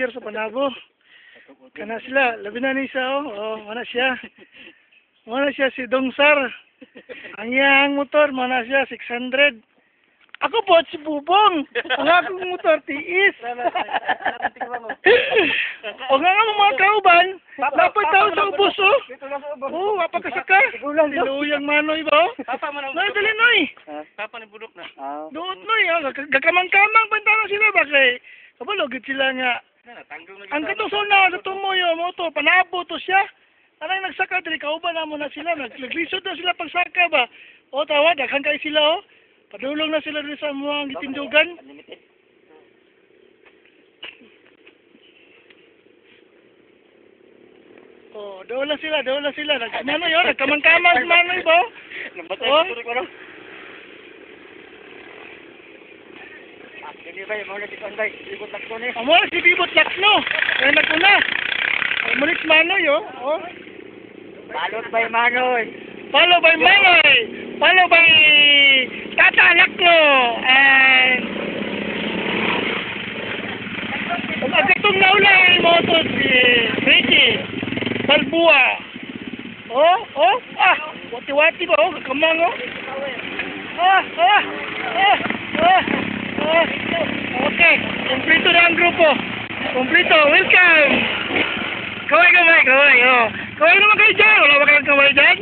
manager sa Panabo. Kana sila, labi na ni isa mana siya. Mana siya si Dongsar. Ang iyang motor, mana siya 600. Ako po si Bubong. Ang akong motor tiis. O nga nga mga kauban, dapat tao sa ubos Oo, apagkasaka. Siluyang manoy ba? Papa man ang Dali noy. Papa ni budok na. Doot noy, gakamang-kamang bantana sila ba kay kabalogit sila nga. Ang katong sona sa tumoy mo to, Panabo to siya. Anang nagsaka diri kauban na mo na sila, naglisod na sila pagsaka ba. O tawad, daghan kay sila Padulong na sila rin sa mga gitindugan. Dawala sila. Manoy nagkamang-kamang si Manoy ba? Hindi ba, mo na si Konday, libot lakso ni. Amo si Bibot Lakno. Kaya naguna. Mulit Manoy Balot ba Manoy? Follow by Manoy. Follow by Tata Lakno. Ang agatong naulay mo to si Ricky Balbua. Wati-wati ba kakamang Okay, kompleto na ang grupo. Kompleto, welcome. Kaway. Kaway naman kayo dyan. Wala ba kayong kaway dyan?